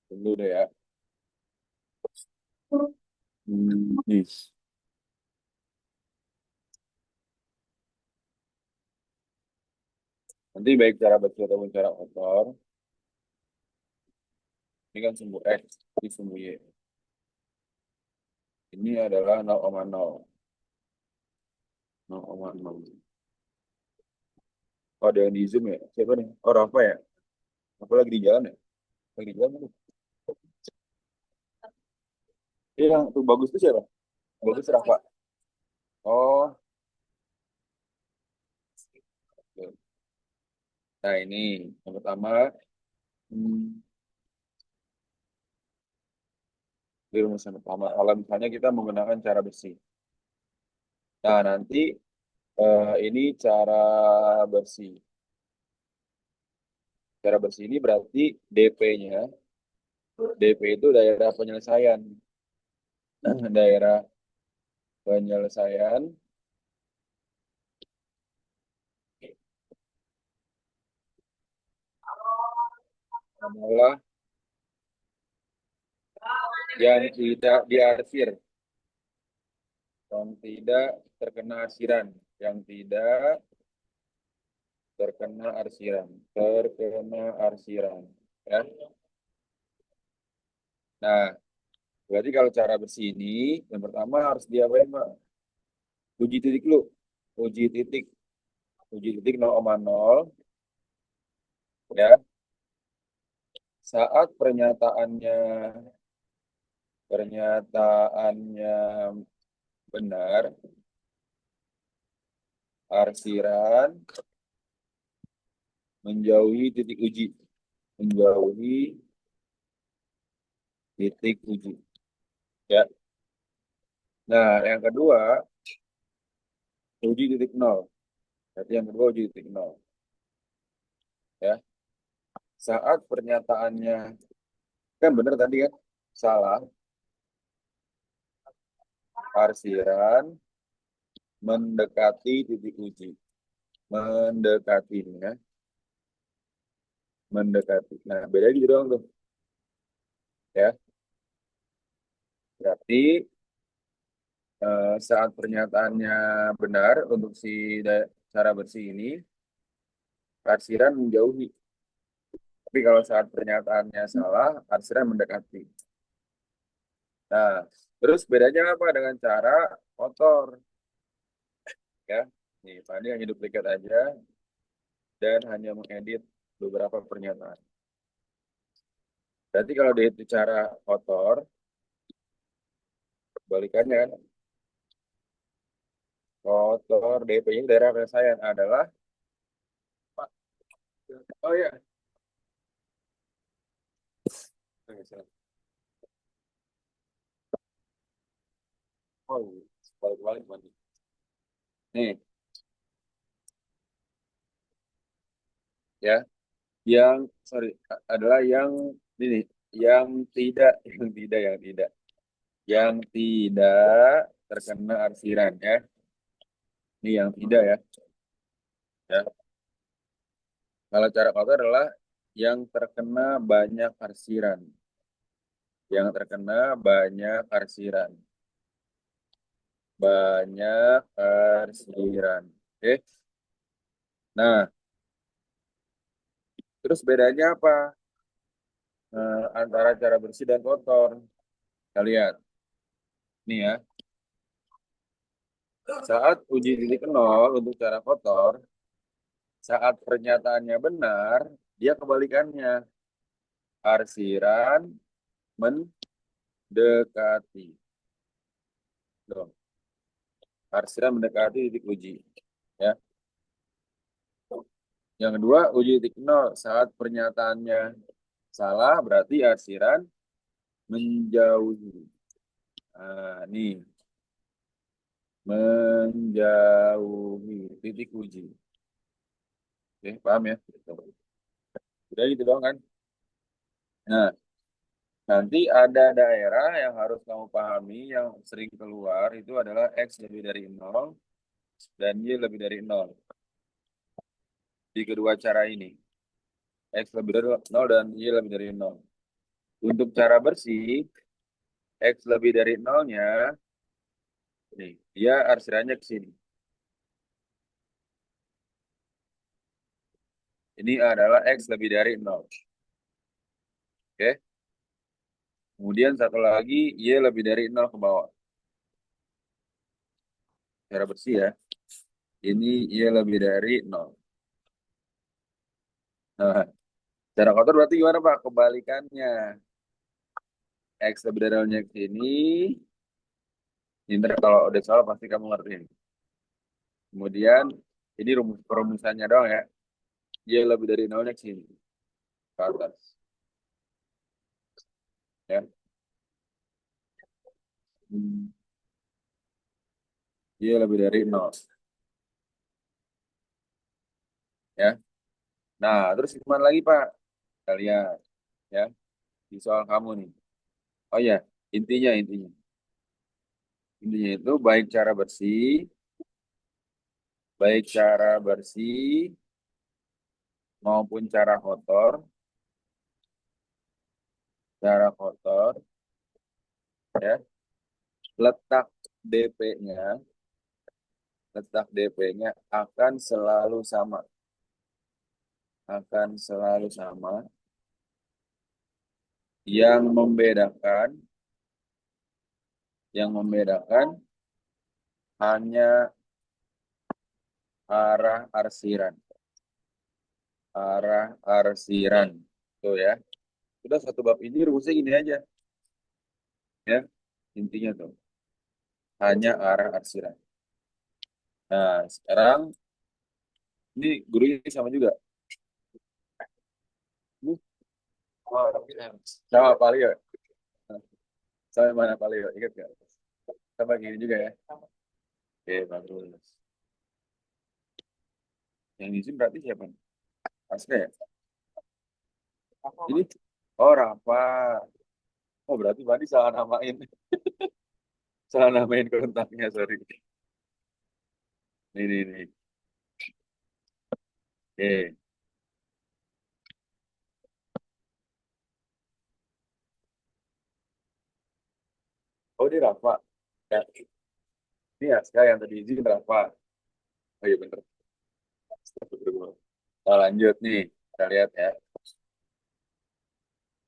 Dulu deh ya. Nih. Nanti baik cara baca ataupun cara kotor, ini kan sumbu X, ini sumbu Y. Ini adalah 0,0. 0,0. Oh, ada yang di Zoom ya? Siapa nih? Oh, Rafa ya? Apa lagi di jalan ya? Lagi di jalan tuh. Yang tuh bagus tuh siapa? Bagus Rafa. Oh, oke. Nah ini yang pertama, hmm, di rumus yang pertama. Kalau misalnya kita menggunakan cara bersih. Nah nanti ini cara bersih. Cara bersih ini berarti DP-nya, DP itu daerah penyelesaian. Daerah penyelesaian adalah yang tidak diarsir, yang tidak terkena arsiran, yang tidak terkena arsiran, terkena arsiran. Ya. Nah, berarti kalau cara bersih ini, yang pertama harus diapain, Pak? Uji titik lu. Uji titik. Uji titik 0,0. Ya. Saat pernyataannya benar, arsiran menjauhi titik uji. Menjauhi titik uji. Ya. Nah, yang kedua, uji titik nol. Berarti yang kedua uji titik nol. Ya. Saat pernyataannya, kan benar tadi kan? Salah, arsiran mendekati titik uji. Mendekatinya, mendekati. Nah, beda gitu doang tuh. Ya. Berarti saat pernyataannya benar untuk si cara bersih ini, arsiran menjauhi. Tapi kalau saat pernyataannya salah, arsiran mendekati. Nah, terus bedanya apa dengan cara kotor? Ya, nih, tadi hanya duplikat aja dan hanya mengedit beberapa pernyataan. Berarti kalau dia itu cara kotor, balikannya kan, kotor DP-nya daerah penyelesaian adalah, oh ya, oh, balik-balik lagi. Nih, ya, yang sorry adalah yang ini, yang tidak, yang tidak terkena arsiran ya. Ini yang tidak ya. Ya. Kalau cara kotor adalah yang terkena banyak arsiran. Yang terkena banyak arsiran. Banyak arsiran. Oke. Nah, terus bedanya apa? Antara cara bersih dan kotor. Kita lihat. Nih ya. Saat uji titik nol untuk cara kotor, saat pernyataannya benar, dia kebalikannya. Arsiran mendekati. Dong. Arsiran mendekati titik uji. Ya. Yang kedua, uji titik nol. Saat pernyataannya salah, berarti arsiran menjauhi. Nah, nih, menjauhi titik uji. Oke, paham ya? Udah gitu doang kan? Nah, nanti ada daerah yang harus kamu pahami yang sering keluar itu adalah X lebih dari nol dan Y lebih dari nol. Di kedua cara ini. X lebih dari nol dan Y lebih dari nol. Untuk cara bersih, X lebih dari nolnya, nih, dia arsirannya ke sini. Ini adalah X lebih dari nol. Oke. Kemudian satu lagi, Y lebih dari nol ke bawah. Cara bersih ya. Ini Y lebih dari nol. Nah, cara kotor berarti gimana Pak? Kebalikannya. X lebih dari nolnya ke sini. Ini ntar kalau udah salah pasti kamu ngertiin. Kemudian, ini perumusannya doang ya. Y lebih dari nolnya ke sini. Ke atas. Ya. Hmm. Y lebih dari nol. Ya. Nah, terus gimana lagi Pak? Kita lihat. Ya. Di soal kamu nih. Oh ya, intinya. Intinya itu baik cara bersih maupun cara kotor, ya, letak DP-nya, letak DP-nya akan selalu sama. Yang membedakan, yang membedakan hanya arah arsiran, arah arsiran, tuh ya. Sudah satu bab ini rumusnya gini aja, ya, intinya tuh hanya arah arsiran. Nah, sekarang ini gurunya sama juga. Ini sama Palio. Sama mana Palio? Ingat gak? Sama gini juga ya. Oke, bagus. Yang izin berarti siapa? Aska ya? Ini? Oh, Rafa. Oh, berarti Bani salah namain. Salah namain kontaknya, sorry. Ini. Oke. Oh, ini Rafa. Ya, ini Aska yang tadi izin Rafa. Oh iya bener. Kita lanjut nih. Kita lihat ya.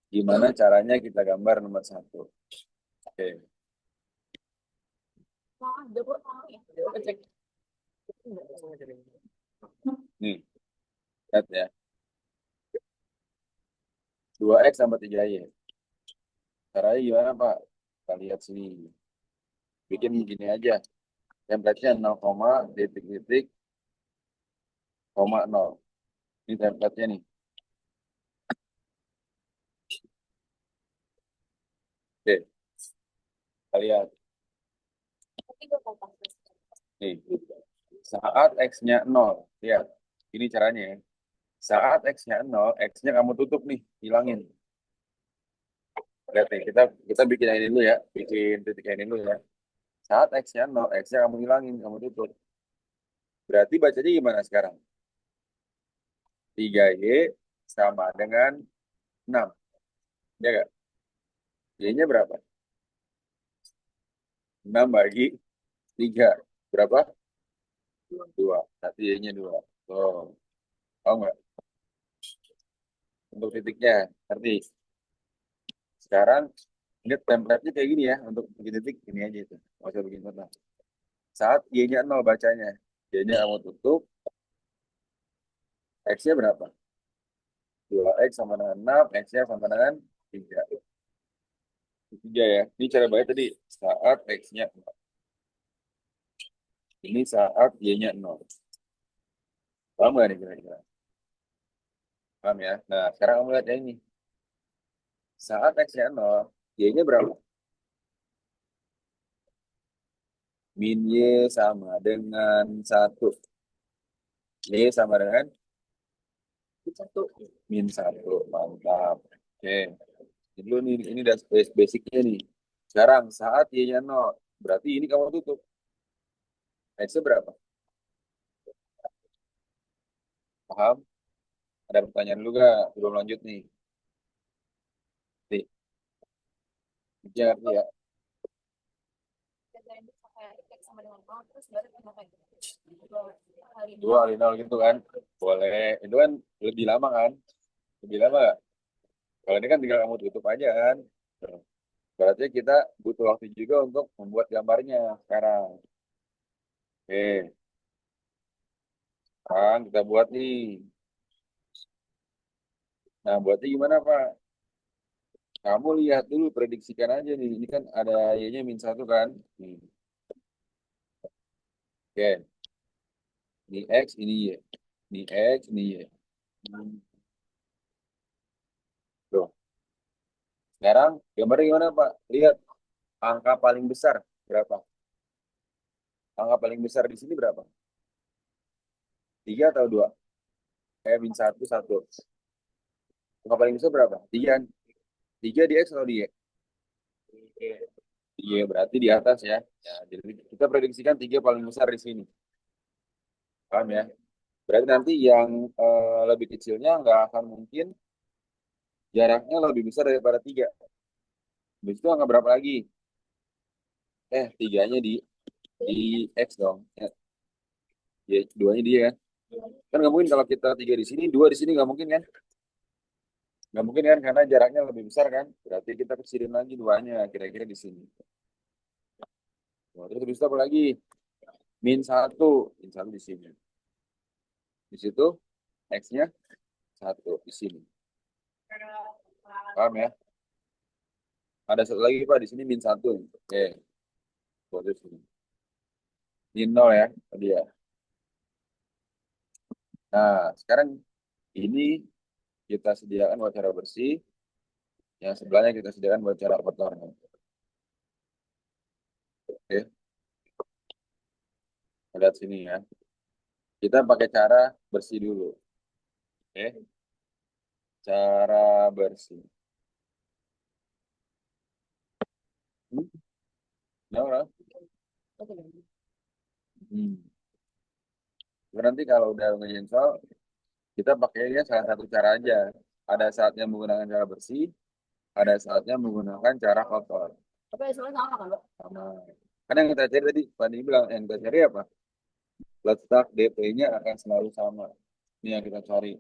Gimana caranya kita gambar nomor satu. Oke. Nih, lihat ya. 2X sama 3Y. Caranya gimana, Pak? Kita lihat sini. Bikin begini aja. Template-nya 0, titik-titik, koma 0. Ini template-nya nih. Oke, kita lihat. Nih, saat X-nya 0. Lihat, ini caranya ya. Saat X-nya 0, X-nya kamu tutup nih, hilangin. Lihat nih, kita bikin ini dulu ya. Bikin titik ini dulu ya. Saat X-nya 0, X-nya kamu hilangin, kamu tutup. Berarti bacanya gimana sekarang? 3Y sama dengan 6. Ya nggak? Y-nya berapa? 6 bagi 3. Berapa? 2. Berarti Y-nya 2. Oh, tahu nggak? Untuk titiknya. Ngerti? Sekarang, lihat template-nya kayak gini ya. Untuk bikin titik, ini aja itu. Nggak usah bikin kotak. Saat Y-nya 0 bacanya. Y-nya kamu tutup. X-nya berapa? 2X sama dengan 6. X-nya sama dengan 3. 3 ya. Ini cara baik tadi. Saat X-nya 0. Ini saat Y-nya 0. Paham nggak nih kira-kira? Paham ya? Nah, sekarang kamu lihat yang ini. Saat X-nya 0, Y-nya berapa? Min Y sama dengan 1. Y sama dengan 1. Min 1. Mantap. Oke. Dulu nih, ini udah basicnya nih. Sekarang saat Y-nya 0. Berarti ini kamu tutup. X-nya berapa? Paham? Ada pertanyaan dulu gak? Belum lanjut nih. Nih. Ya, ya. Dua kali nol gitu kan. Boleh. Itu kan lebih lama kan? Lebih lama nggak? Kalau ini kan tinggal kamu tutup aja kan. Berarti kita butuh waktu juga untuk membuat gambarnya sekarang. Oke, sekarang kita buat nih. Nah, buatnya gimana, Pak? Kamu lihat dulu, prediksikan aja nih. Ini kan ada y-nya -1 kan? Nih. Oke, ini X, ini Y. Ini X, ini Y. Tuh. Sekarang gambarnya gimana, Pak? Lihat angka paling besar berapa? Angka paling besar di sini berapa? Tiga atau dua? Kayak -1, 1. Angka paling besar berapa? Tiga. Tiga di X atau di Y? Iya, berarti di atas ya. Ya, jadi kita prediksikan tiga paling besar di sini. Paham ya? Berarti nanti yang lebih kecilnya nggak akan mungkin jaraknya lebih besar daripada tiga. Habis itu angka berapa lagi? Tiganya di X dong. Ya, duanya dia kan. Kan nggak mungkin kalau kita tiga di sini, dua di sini nggak mungkin kan? Nggak mungkin kan karena jaraknya lebih besar kan? Berarti kita kecilin lagi duanya kira-kira di sini. Nah, terus habis itu apa lagi? -1. -1 di sini. Di situ X-nya 1 di sini. Paham ya? Ada satu lagi Pak di sini -1. Oke, buat di sini. Ini nol ya tadi ya. Nah, sekarang ini kita sediakan buat cara bersih, yang sebelahnya kita sediakan buat cara kotor. Oke, lihat sini ya. Kita pakai cara bersih dulu. Oke, cara bersih. Hmm, nah, hmm. Nanti kalau udah nge-install, kita pakainya salah satu cara aja. Ada saatnya menggunakan cara bersih, ada saatnya menggunakan cara kotor. Tapi hasilnya sama kan, Pak? Sama. Kan yang kita cari tadi, Pak bilang, yang kita cari apa? Letak DP-nya akan selalu sama. Ini yang kita cari.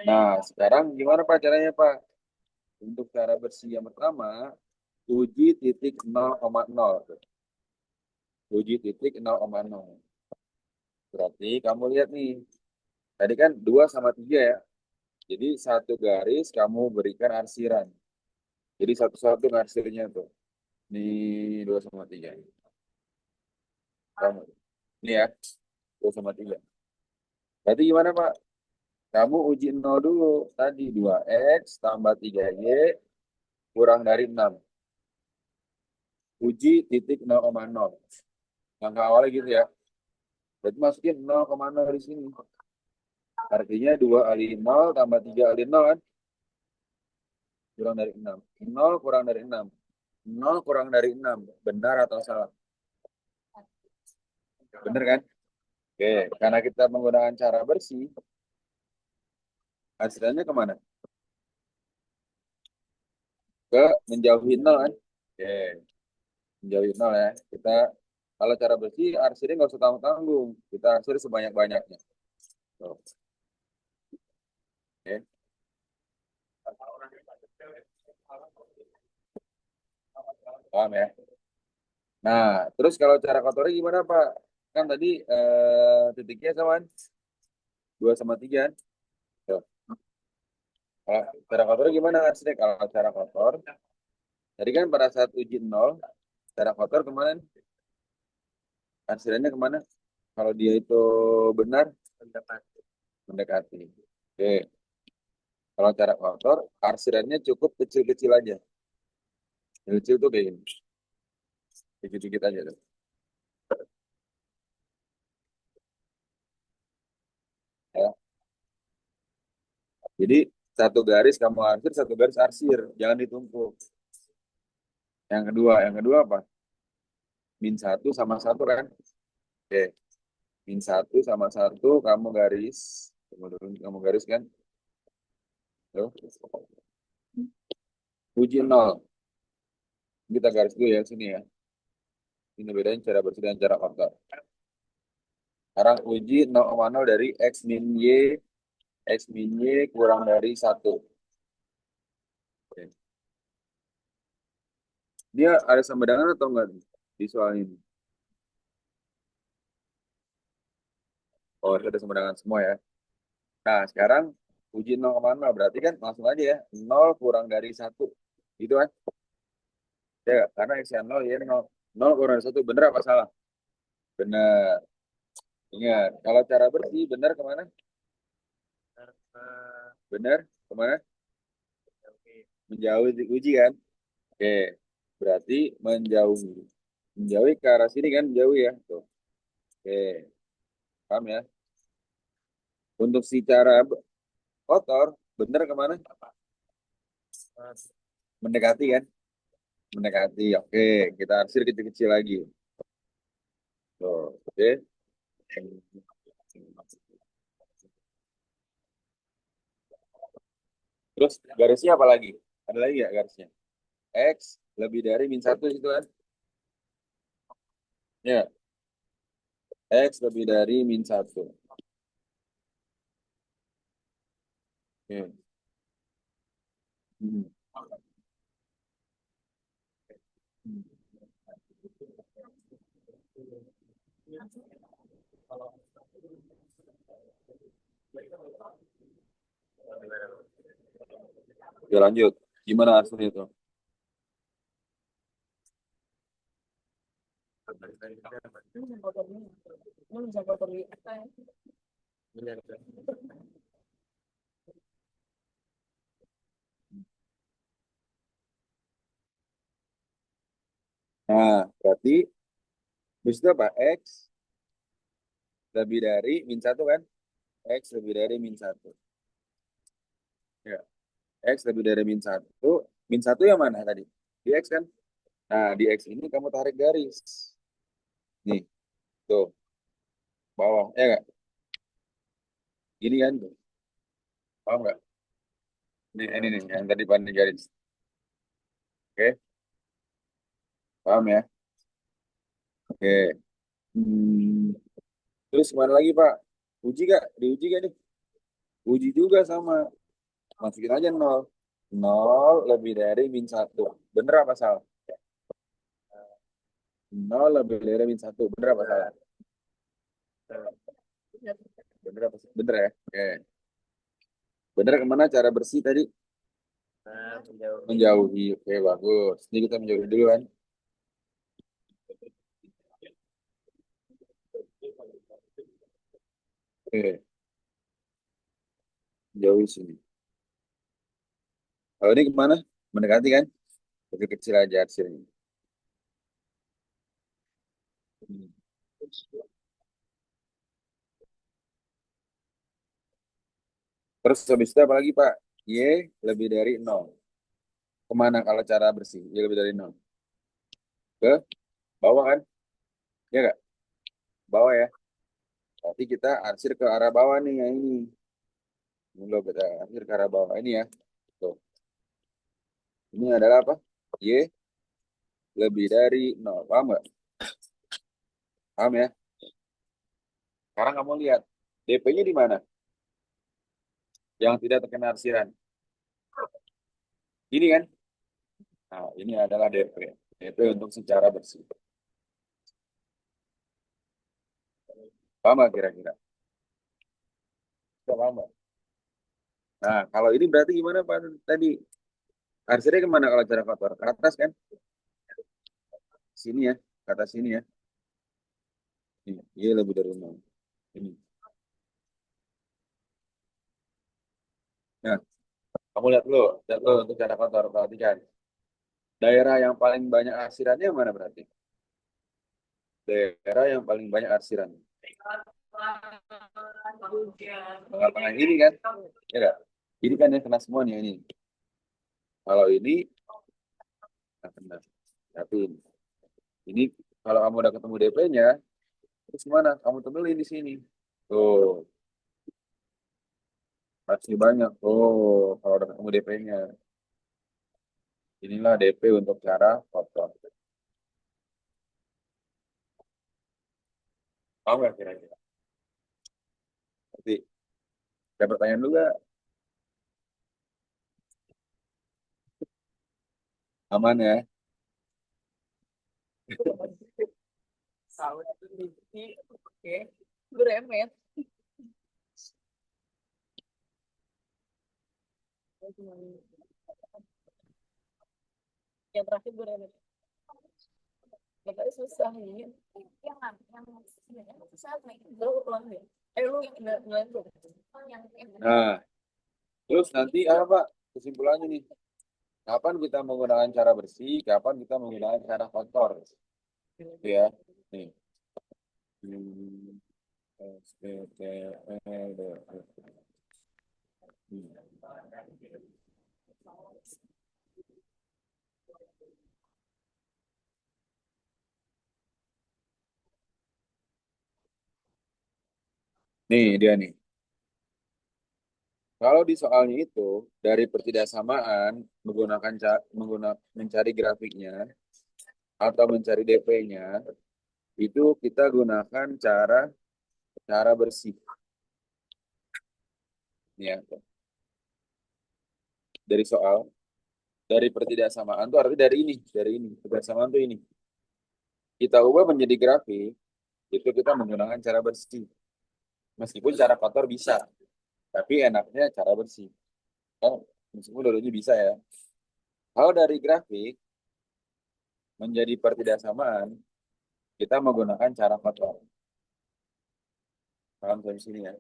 Nah, sekarang gimana Pak caranya Pak? Untuk cara bersih yang pertama, uji titik 0,0. Uji titik 0,0. Berarti kamu lihat nih, tadi kan 2 sama 3 ya. Jadi satu garis kamu berikan arsiran. Jadi satu-satu arsirnya tuh. Di 2 sama 3. Kamu. Ini ya, 2 sama 3. Berarti gimana Pak? Kamu uji 0 dulu. Tadi 2X tambah 3Y kurang dari 6. Uji titik 0,0. Langkah awalnya gitu ya. Berarti masukin 0,0 di sini. Artinya 2 kali 0 tambah 3 kali 0 kan? Kurang dari 6. 0 kurang dari 6. 0 kurang dari 6. Benar atau salah? Benar kan? Oke, karena kita menggunakan cara bersih, hasilnya kemana? Ke menjauhi 0 kan? Oke, menjauhi 0 ya. Kita kalau cara bersih, arsirnya nggak usah tanggung-tanggung. Kita arsir sebanyak-banyaknya. Tuh, oke. Paham ya? Nah, terus kalau cara kotornya gimana, Pak? Kan tadi titiknya sama kan? 2 sama 3 kan? Tuh. Kalau cara kotornya gimana, Arsik? Kalau cara kotor, tadi kan pada saat uji 0, cara kotor kemarin, arsirannya kemana? Kalau dia itu benar, mendekati. Oke. Kalau cara kotor, arsirannya cukup kecil-kecil aja. Kecil tuh kayak gini. Dikit-dikit aja tuh. Ya. Jadi satu garis kamu arsir, satu garis arsir. Jangan ditumpuk. Yang kedua apa? -1 sama 1 kan? Oke. -1 sama 1 kamu garis. Kamu garis kan? Tuh. Uji 0. Kita garis dulu ya sini ya. Ini bedain cara bersih dan cara kotor. Sekarang uji 0,0 dari X min Y kurang dari 1. Oke. Dia ada sumberdangan atau enggak nih di soal ini? Oh, ada sumberdangan semua ya. Nah, sekarang uji 0,0 berarti kan langsung aja ya. 0 kurang dari 1. Gitu kan? Ya, karena X yang 0 ya 0. 0 kurang dari 1 bener apa salah? Bener. Ingat, kalau cara bersih bener kemana? Bener kemana? Menjauhi uji kan? Oke, berarti menjauhi. Menjauhi ke arah sini kan menjauh ya. Tuh. Oke, paham ya? Untuk si cara kotor, bener kemana? Mendekati kan? Mendekati. Oke, kita arsir kecil-kecil lagi. Tuh, oke. Terus garisnya apa lagi? Ada lagi ya garisnya? X lebih dari min satu itu kan? Ya, X lebih dari min satu. Oke. Hmm. Ya lanjut. Gimana hasilnya itu? Nah, berarti bis itu apa? X lebih dari min satu kan? X lebih dari min satu. Ya. X lebih dari min satu. Min satu yang mana tadi? Di X kan? Nah, di X ini kamu tarik garis. Nih, tuh, bawah. Ya nggak? Gini kan? Tuh. Paham nggak? Ini nih, yang tadi pandai garis. Oke, paham ya? Oke. Hmm. Terus mana lagi, Pak? Uji gak? Diuji gak nih? Uji juga sama. Masukin aja nol. Nol lebih dari min satu. Bener apa salah? Nol lebih dari min satu. Bener apa salah? Bener apa salah? Bener ya? Oke. Bener kemana cara bersih tadi? Menjauhi. Oke, bagus. Ini kita menjauhi dulu kan? Oke, jauhi sini. Kalau ini kemana? Mendekati kan? Kecil-kecil aja hasilnya. Hmm. Terus habis itu apa lagi, Pak? Y lebih dari nol. Kemana kalau cara bersih? Y lebih dari nol. Ke bawah kan? Ya nggak? Bawah ya. Berarti kita arsir ke arah bawah nih yang ini. Ini loh kita arsir ke arah bawah ini ya. Tuh. Ini adalah apa? Y lebih dari nol. Paham nggak? Paham ya? Sekarang kamu lihat. DP-nya di mana? Yang tidak terkena arsiran. Ini kan? Nah, ini adalah DP. DP untuk secara bersih. Paham nggak kira-kira? Paham nggak? Nah, kalau ini berarti gimana Pak tadi? Arsirnya kemana kalau cara kotor? Ke atas kan? Sini ya. Ke atas sini ya. Ini. Iya lebih dari nol. Ini. Nah, kamu lihat dulu. Lihat dulu untuk cara kotor. Perhatikan. Daerah yang paling banyak arsirannya mana berarti? Daerah yang paling banyak arsiran. Tengah-tengah ini kan? Ya nggak? Ini kan yang kena semua nih ini. Kalau ini nggak kena. Tapi ini kalau kamu udah ketemu DP-nya, terus mana? Kamu temelin di sini. Tuh, pasti banyak. Oh, kalau udah ketemu DP-nya. Inilah DP untuk cara kotor. Paham nggak kira-kira? Nanti ada pertanyaan dulu nggak? Aman ya? Sahur oke beremet yang terakhir beremet makanya susah nih yang susah lu ulang deh lu nggak lu Nah, terus nanti apa kesimpulannya nih? Kapan kita menggunakan cara bersih, kapan kita menggunakan cara kotor? Gitu ya. Nih. Hmm, S, P, T, E, D, E. Nih dia nih. Kalau di soalnya itu dari pertidaksamaan menggunakan mencari grafiknya atau mencari DP-nya itu kita gunakan cara cara bersih ya. Dari soal dari pertidaksamaan tuh artinya dari ini pertidaksamaan tuh ini kita ubah menjadi grafik itu kita menggunakan cara bersih meskipun cara kotor bisa tapi enaknya cara bersih kan meskipun dulunya bisa ya. Kalau dari grafik menjadi pertidaksamaan kita menggunakan cara kotor. Paham sampai sini ya?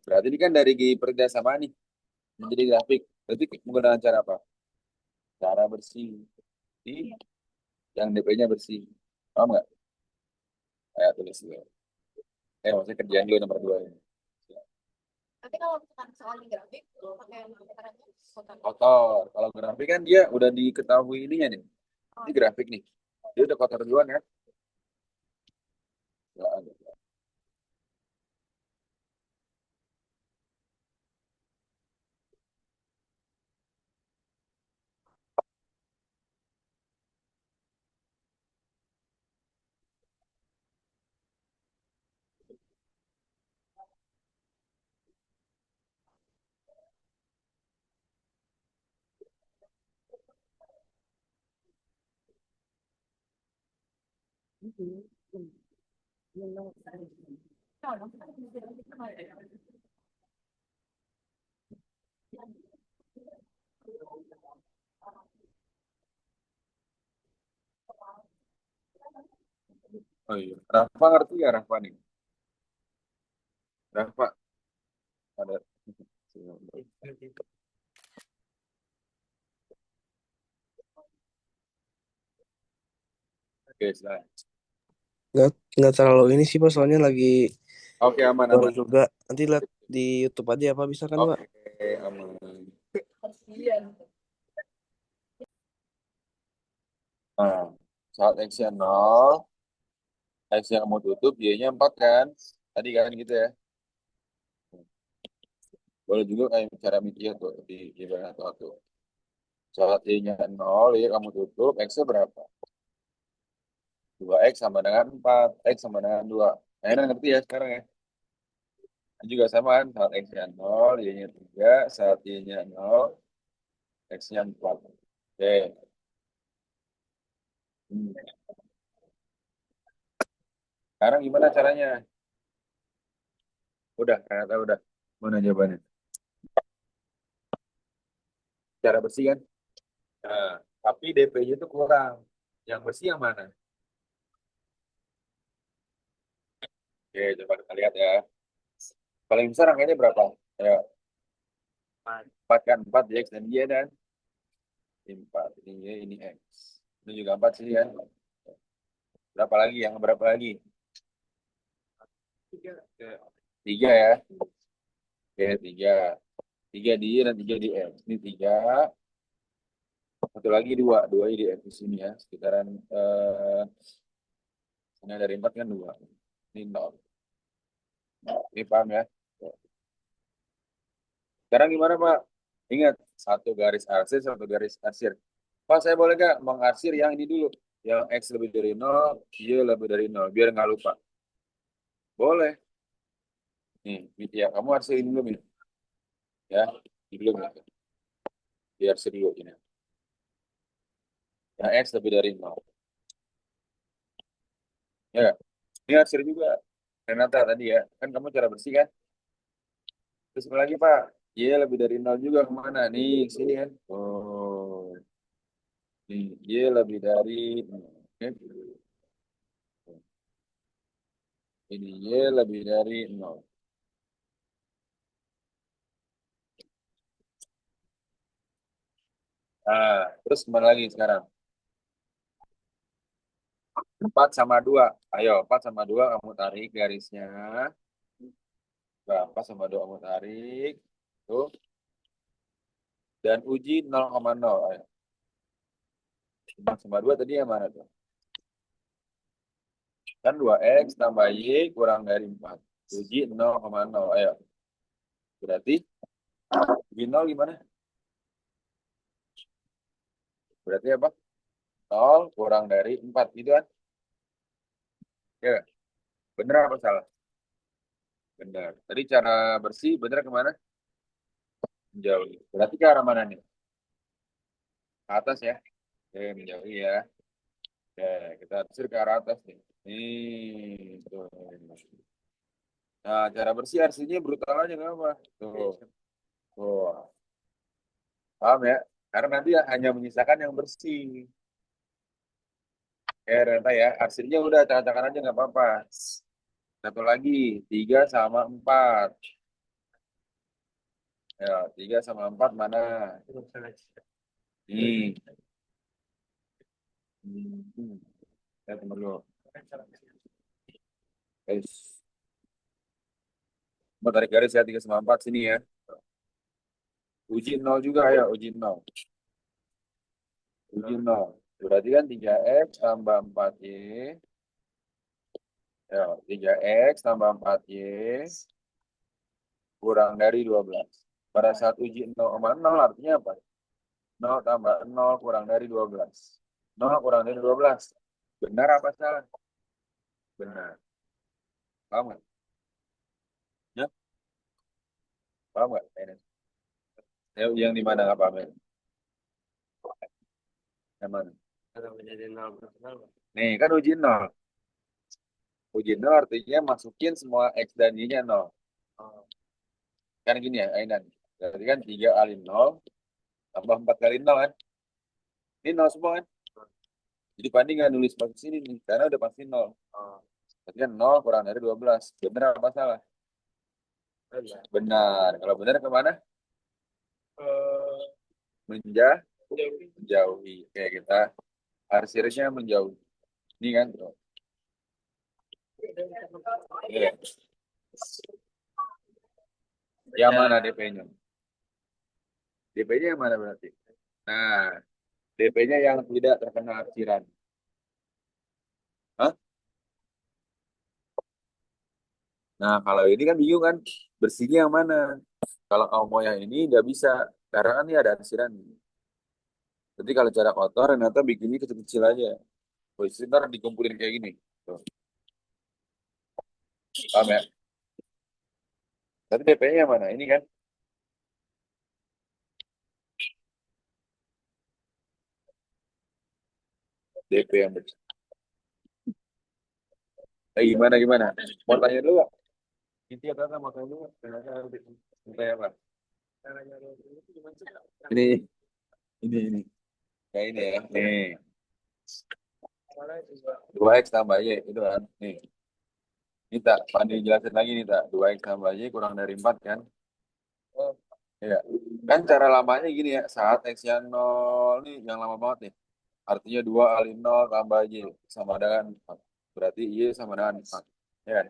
Berarti ini kan dari pertidaksamaan nih menjadi grafik. Berarti menggunakan cara apa? Cara bersih. Di yang DP-nya bersih. Paham nggak? Kayak tulis dulu. Maksudnya kerjaan dulu nomor dua ini. tapi kalau misalkan soal di grafik lu pakai caranya kotak Kotor. Kalau grafik kan dia udah diketahui ininya nih. Ini grafik nih. Dia udah kotor duluan ya. Nggak ada. Oh iya. Rafa ngerti ya Rafa nih? Rafa ada. Oke, silakan. Nggak terlalu ini sih Pak, soalnya lagi Oke, aman, baru aman. juga. Nanti lihat di YouTube aja apa bisa kan Pak? Oke, aman. Nah, saat X-nya 0, X yang kamu tutup, Y-nya 4 kan? Tadi kan gitu ya. Boleh juga kayak cara mikir tuh di gimana tuh. Saat Y-nya 0, Y kamu tutup, X-nya berapa? 2X sama dengan 4, X sama dengan 2. Nah, ini ngerti ya sekarang ya? Ini juga sama kan, saat X-nya 0, Y-nya 3, saat Y-nya 0, X-nya 4. Oke. Hmm. Sekarang gimana caranya? Udah, ternyata udah. Mana jawabannya? Cara bersih kan? Nah, tapi DP-nya itu kurang. Yang bersih yang mana? Oke, coba kita lihat ya. Paling besar angkanya berapa? Ya, 4 kan? 4 X dan Y dan 4. Ini Y, ini X. Ini juga 4 sih kan? Berapa lagi? Yang berapa lagi? 3 ya. Oke, 3. 3 di Y dan 3 di X. Ini 3. Satu lagi 2. 2 di X di sini ya. Sekitaran ini dari 4 kan 2. Ini 0. Ini paham ya? Sekarang gimana Pak? Ingat, satu garis arsir, satu garis arsir. Pak, saya boleh nggak mengarsir yang ini dulu? Yang X lebih dari 0, Y lebih dari 0. Biar nggak lupa. Boleh. Nih, ya, kamu arsirin dulu nih. Ya, ini dulu nih. Diarsir dulu ini. Yang X lebih dari 0. Ya, ini arsir juga. Renata tadi ya. Kan kamu cara bersih kan? Terus apa lagi, Pak? Y lebih dari 0 juga kemana? Nih, sini kan. Oh, nih, Y lebih dari 0. Oke. Ini Y lebih dari 0. Nah, terus kemana lagi sekarang? 4 sama 2. Ayo, 4 sama 2 kamu tarik garisnya. 4 sama 2 kamu tarik. Tuh. Dan uji 0,0. Ayo. 4 sama 2 tadi yang mana tuh? Kan 2X tambah Y kurang dari 4. Uji 0,0. Ayo. Berarti uji 0 gimana? Berarti apa? 0 kurang dari 4. Gitu kan? Ya, bener apa salah? Bener. Tadi cara bersih bener kemana? Menjauh. Berarti ke arah mana nih? Ke atas ya? Oke, menjauh ya. Oke, kita atur ke arah atas nih. Nih, tuh. Nah, cara bersih arsinya brutal aja nggak apa? Tuh, tuh. Paham ya? Karena nanti hanya menyisakan yang bersih. Renta ya, arsinya udah cakan-cakan aja nggak apa-apa. Satu lagi, 3 sama 4. Ya, 3 sama 4 mana? Nih. Hmm. Ya, tunggu dulu. Guys, mau tarik garis ya, 3 sama 4 sini ya. Uji 0 juga ya, uji 0. Uji 0. Berarti kan 3X tambah 4Y. Ya, 3X tambah 4Y kurang dari 12. Pada saat uji 0,0 artinya apa? 0 tambah 0 kurang dari 12. 0 kurang dari 12. Benar apa salah? Benar. Paham nggak? Ya, paham nggak? Ini. Yang di mana nggak paham ya? Yang mana? Nih, kan uji 0. Uji 0 artinya masukin semua X dan Y-nya 0. Kan gini ya, Ainan. Berarti kan 3 kali 0 tambah 4 kali 0 kan? Ini 0 semua kan? Jadi Pandi nggak nulis pasti sini nih, karena udah pasti 0. Berarti kan 0 kurang dari 12. Benar apa salah? Benar. Kalau benar kemana? Menjauhi. Kayak kita arsirnya menjauhi. Ini kan? Iya. Yang mana DP-nya? DP-nya yang mana berarti? Nah, DP-nya yang tidak terkena arsiran. Hah? Nah, kalau ini kan bingung kan? Bersihnya yang mana? Kalau kamu mau yang ini nggak bisa. Karena kan ini ada arsiran. Jadi kalau cara kotor, ternyata bikinnya kecil-kecil aja. Terus ntar dikumpulin kayak gini. Tuh. Paham ya? Tapi DP-nya yang mana? Ini kan? DP yang bersih. Gimana gimana? Mau tanya dulu nggak? Inti apa mau tanya dulu? Mau tanya apa? Ini, ini. Kayak ini ya. Nih. 2X tambah Y. Itu kan. Nih. Ini tak, Pandi jelasin lagi nih tak. 2X tambah Y kurang dari 4 kan? Iya. Kan cara lamanya gini ya. Saat X yang 0 nih. Yang lama banget nih. Artinya 2 kali 0 tambah Y. Sama dengan 4. Berarti Y sama dengan 4. Ya kan?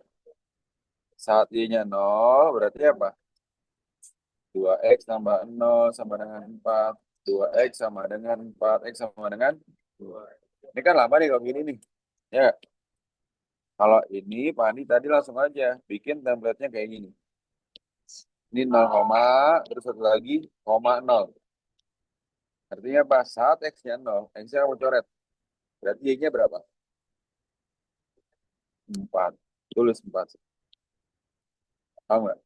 Saat Y-nya 0 berarti apa? 2X tambah 0 sama dengan 4. 2X sama dengan 4. X sama dengan 2. Ini kan lama nih kalau gini nih. Ya. Kalau ini Pak Andi tadi langsung aja bikin template-nya kayak gini. Ini 0, terus satu lagi, koma 0. Artinya apa? Saat X-nya 0, X-nya kamu coret. Berarti Y-nya berapa? 4. Tulis 4. Tahu nggak?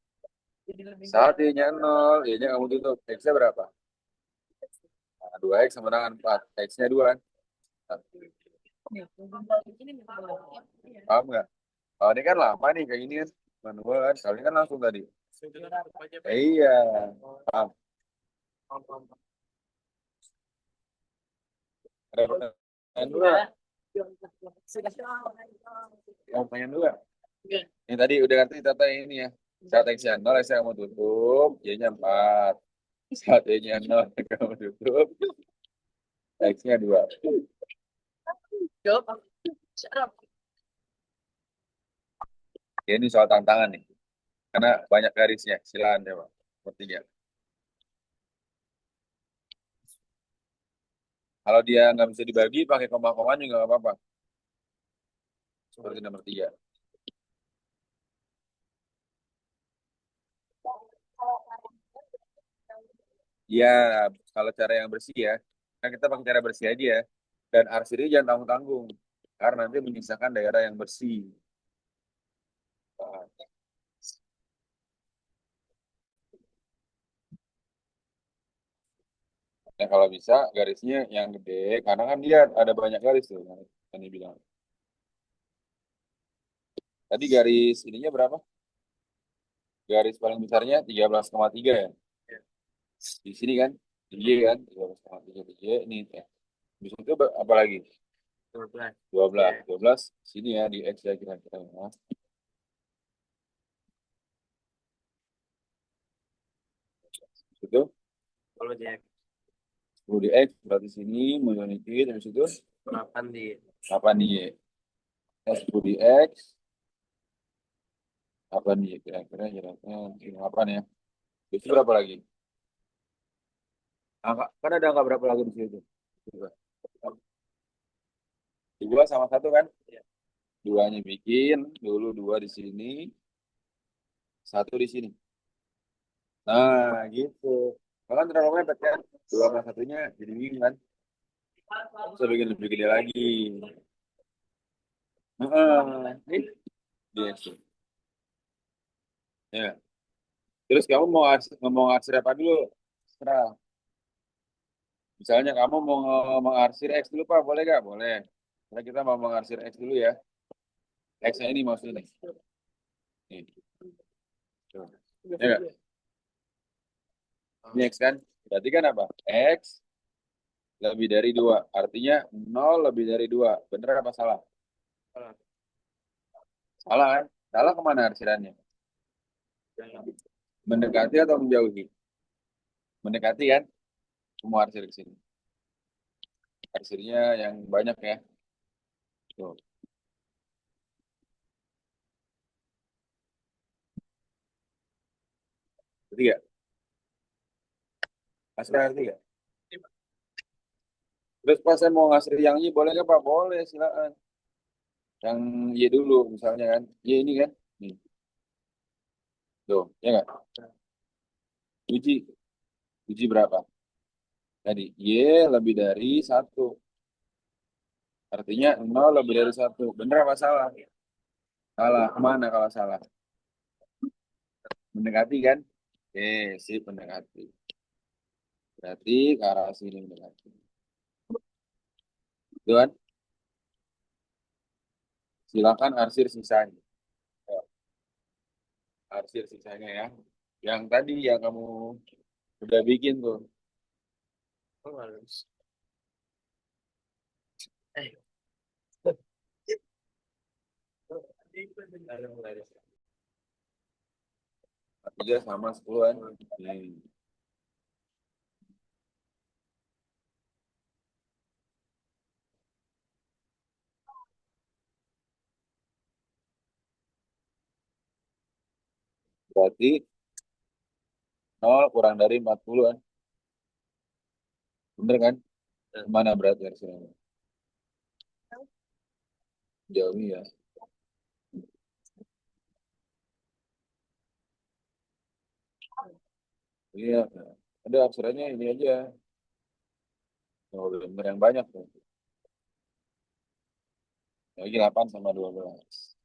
Jadi lebih Saat Y-nya 0, Y-nya kamu tutup. X-nya berapa? Nah, 2X sama dengan 4. X-nya 2 kan? Nah, ini memang ya. paham nggak? Kalau ini kan lama nih kayak gini kan. Manual kan. Kalau ini kan langsung tadi. Iya. Paham. Ada pertanyaan dulu nggak? Sudah. Mau pertanyaan dulu nggak? Ini tadi udah ngerti tata ini ya. Saat X-nya 0, X-nya kamu tutup. Y-nya 4. Saat Y-nya 0, kamu tutup. X-nya 2. Jawab. Syaraf. Ya, ini soal tantangan nih. Karena banyak garisnya. Silakan ya, Pak. Sepertinya. Kalau dia nggak bisa dibagi, pakai koma-koma juga nggak apa-apa. Seperti nomor 3. Ya, kalau cara yang bersih ya. Kan kita pakai cara bersih aja ya. Dan arsirnya jangan tanggung-tanggung. Karena nanti menyisakan daerah yang bersih. Nah, ya kalau bisa garisnya yang gede. Karena kan dia ada banyak garis tuh. Yang dibilang. Tadi garis ininya berapa? Garis paling besarnya 13,3 ya. Di sini kan. Di Y kan. 13,3 di Y. Ini ya. Habis itu apa lagi? 12. 12. 12 sini ya di X ya kira-kira ya. Itu 10 di X berarti sini mundur dikit habis itu 8 di Y. 10 di X 8 di Y kira-kira 8 ya. Itu berapa lagi? Angka, kan ada angka berapa lagi di situ? Dua. Dua sama satu kan? Duanya bikin dulu dua di sini, satu di sini. Nah, gitu. Kalau kan terlalu mepet kan? Dua sama satunya jadi bingung kan? Bisa bikin lebih gede lagi. Heeh. Iya sih. Ya. Terus kamu mau arsir apa dulu? Serah. Misalnya kamu mau mengarsir X dulu Pak, boleh gak? Boleh. Nah, kita mau mengarsir X dulu ya. X-nya ini maksudnya nih. Nih. Tuh. Ya nggak? Ini X kan? Berarti kan apa? X lebih dari 2. Artinya 0 lebih dari 2. Bener apa salah? Salah kan? Salah kemana arsirannya? Mendekati atau menjauhi? Mendekati kan? Semua arsir ke sini. Arsirnya yang banyak ya. Tuh. Ketiga. Arsir ketiga. Terus pas saya mau ngasih yang Y, boleh nggak Pak? Boleh, silakan. Yang Y dulu, misalnya kan. Y ini kan. Nih. Tuh, ya nggak? Uji. Uji berapa? Tadi, Y lebih dari 1. Artinya 0 lebih dari 1. Bener apa salah? Salah. Kemana kalau salah? Mendekati kan? Oke, sip mendekati. Berarti ke arah sini mendekati. Itu kan? Silakan arsir sisanya. Ya, arsir sisanya ya. Yang tadi yang kamu udah bikin tuh. Tiga sama 10 kan? Berarti 0 kurang dari 40 kan? Bener kan? Mana berarti arsirannya? Jauh ya. Iya, ada aksaranya ini aja. Oh, bener yang banyak tuh. Lagi 8 sama 12.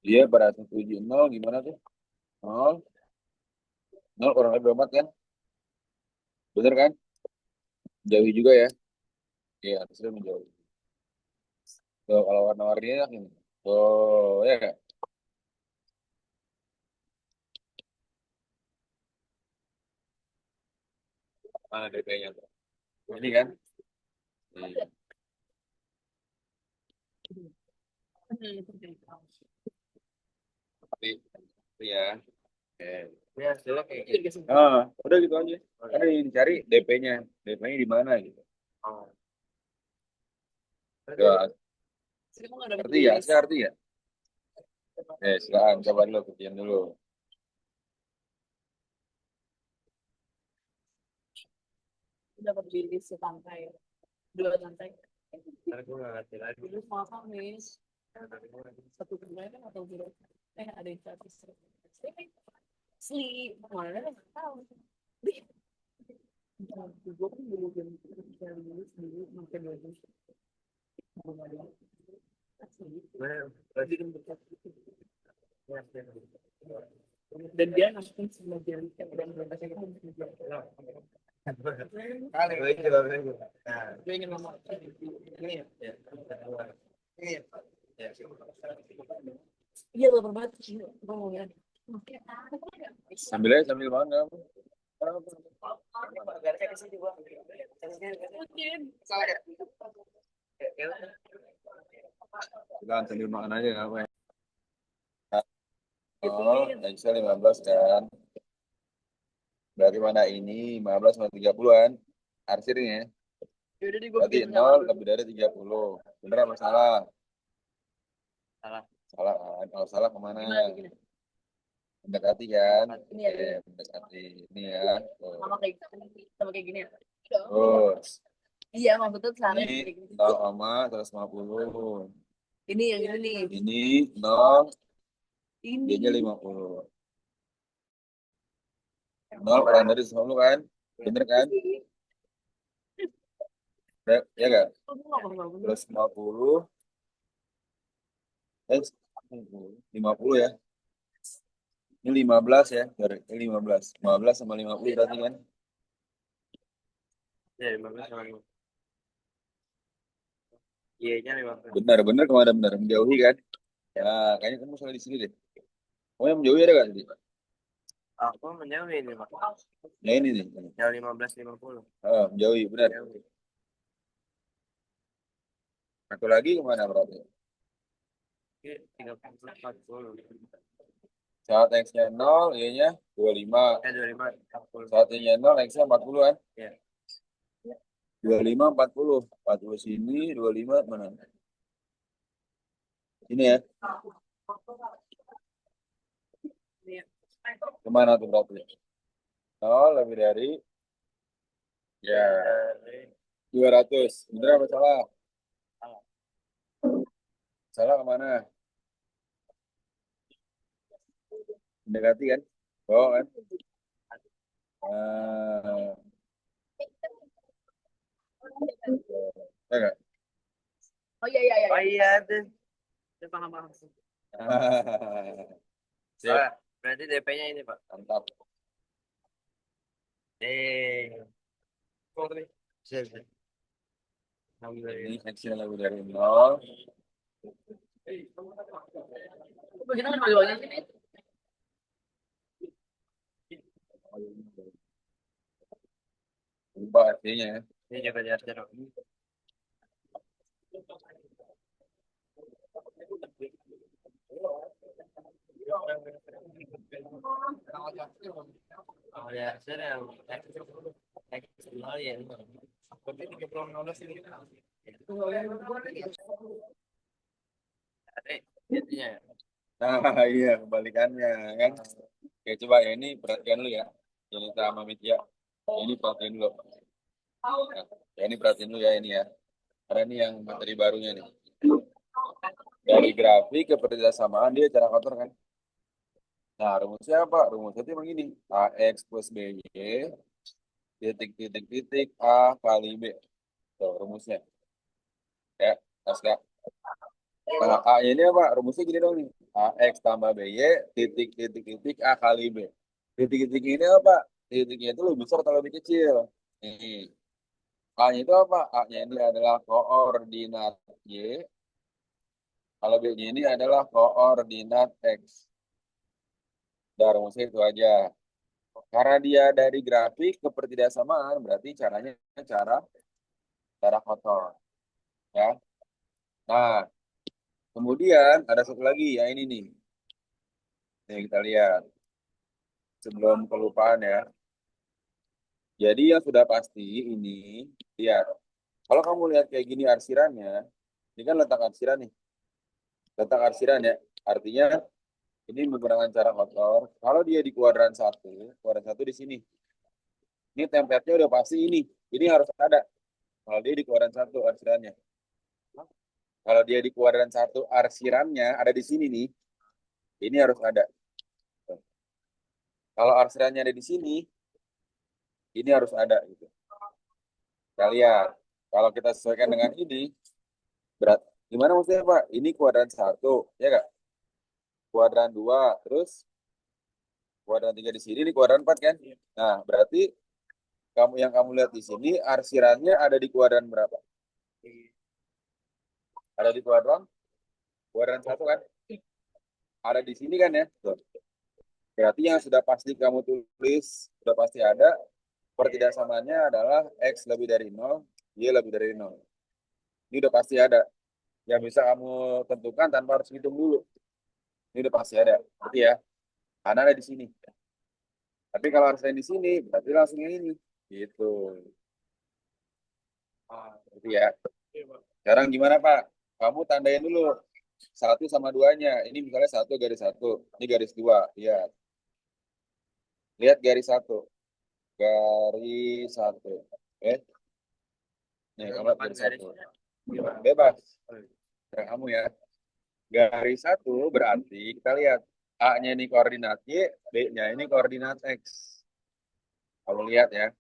Iya, pada 170 gimana tuh? Nol, nol kurang lebih 24 kan? Bener kan? Jauhi juga ya. Iya, sudah menjauhi. Tuh, kalau warna-warninya ini. Oh, ya nggak? Mana DP-nya tuh? Ini kan? Iya. Tapi ya. Oke. Ya, hasilnya kayak gitu. Ah, udah gitu aja. Karena yang dicari DP-nya. DP-nya di mana gitu. Oh. Tuh, Sekarang nggak ada arti ya, saya arti ya. Silakan coba dulu kerjaan dulu. dapat bilis setangkai, 2 lantai. Ntar gue nggak ngerti lagi. Bilis mahal nih, Ntar gue ngerti. 1 bulan kan atau berapa? Ada yang 100. Asli, mana nggak tahu. Gue kan dulu bilis dulu makin bagus. Asli. Dan dia langsung semua jari dan Kali gue coba gue. Nah, gue ingin ngomong ini ya. Ini ya. Ya. iya lo berbat ngomongnya. Sambil aja, sambil makan. Garnya ke sini gua. Mungkin Silakan sambil makan aja nggak apa ya. gitu Oh, nih. Excel 15 kan. Berarti mana ini 15 sama 30-an. Arsirnya. Yaudah deh gue Berarti bikin 0 lebih dari 30. Bener apa salah? Salah. Salah kan? Kalau salah kemana? gimana bikinnya? Mendekati kan? Ini ya, Oke, mendekati. Ini ya. Tuh. sama kayak gini ya. Terus. Iya, maksudnya caranya Ini kayak gini. 0 sama 150. Ini yang ini nih. Ini 0, Ini. dia-nya 50. 0 kurang dari 10 kan? Bener kan? Ya nggak? Plus 50. 50 ya. Ini 15 ya. Sorry, ini 15. 15 sama 50 berarti kan? Ya, 15 sama 5. Iya-nya 15. Benar kemana benar? Menjauhi kan? Ya, kayaknya kamu salah di sini deh. Oh, yang menjauhi ada nggak tadi? Aku menjauh ini, Pak. Ya ini nih. Yang 15-50. Oh, menjauhi, benar. Jauh. Satu lagi kemana berarti? Oke, 30-40. Saat X-nya 0, Y-nya 25. 25, 40. Saat Y-nya 0, X-nya 40 kan? Ya. 25, 40. 40 sini, 25 mana? Ini ya. Iya. Kemana tuh berarti? 0 lebih dari ya 200. Bener apa salah? Salah. Salah kemana? Mendekati kan? Oh kan? Eh, ya nggak? Oh iya iya iya. Oh iya, tuh. Udah paham. Sip, Berarti DP-nya ini, Pak. mantap. Kok nih? Siap. Alhamdulillah. Ini X-nya lebih dari 0. Bagaimana bagi sini? Lupa artinya ya. Ini juga jarak. Oh ya, saya yang eksternal ya. Tapi 30-16 ini. Ada jadinya. Nah, iya kebalikannya kan. Oke, coba ya ini perhatian lu ya. Jadi sama media. Ini perhatian dulu. Nah, Ya ini perhatiin dulu ya ini ya. Karena ini yang materi barunya nih. Dari grafik ke pertidasamaan dia cara kotor kan. Nah, rumusnya apa? Rumusnya itu begini. AX plus BY titik titik titik A kali B. Tuh rumusnya. Ya, Aska. Nah, A ini apa? Rumusnya gini dong nih. AX tambah BY titik titik titik A kali B. Titik titik ini apa? Titiknya itu lebih besar atau lebih kecil? Nih. A-nya itu apa? A-nya ini adalah koordinat Y. Kalau B-nya ini adalah koordinat X. Udah rumusnya itu aja. Karena dia dari grafik ke pertidaksamaan, berarti caranya cara cara kotor. Ya. Nah, kemudian ada satu lagi, ya ini nih. Nih kita lihat. Sebelum kelupaan ya. Jadi yang sudah pasti ini, lihat. Kalau kamu lihat kayak gini arsirannya, ini kan letak arsiran nih. Letak arsiran ya. Artinya ini menggunakan cara kotor. Kalau dia di kuadran satu di sini. Ini template-nya udah pasti ini. Ini harus ada. Kalau dia di kuadran satu arsirannya. Kalau dia di kuadran satu arsirannya ada di sini nih. Ini harus ada. Kalau arsirannya ada di sini, ini harus ada gitu. Kita lihat. Kalau kita sesuaikan dengan ini, berat. Gimana maksudnya Pak? Ini kuadran satu, ya nggak? Kuadran dua, terus kuadran tiga di sini, ini kuadran empat kan? Nah, berarti kamu lihat di sini arsirannya ada di kuadran berapa? Ada di kuadran satu kan? Ada di sini kan ya? Tuh. Berarti yang sudah pasti kamu tulis, sudah pasti ada, pertidaksamaannya adalah X lebih dari 0, Y lebih dari 0. Ini udah pasti ada. Yang bisa kamu tentukan tanpa harus hitung dulu. Ini udah pasti ada. Berarti ya, karena ada di sini. Tapi kalau harus ada di sini, berarti langsung yang ini. Gitu. Berarti ya. Sekarang gimana Pak? Kamu tandain dulu. Satu sama duanya. Ini misalnya satu garis satu. Ini garis dua. Lihat. Lihat garis satu. Garis satu. Oke. Nih, kamu lihat garis satu. Bebas. Sekarang kamu ya. Garis satu berarti kita lihat. A-nya ini koordinat Y, B-nya ini koordinat X. Kamu lihat ya.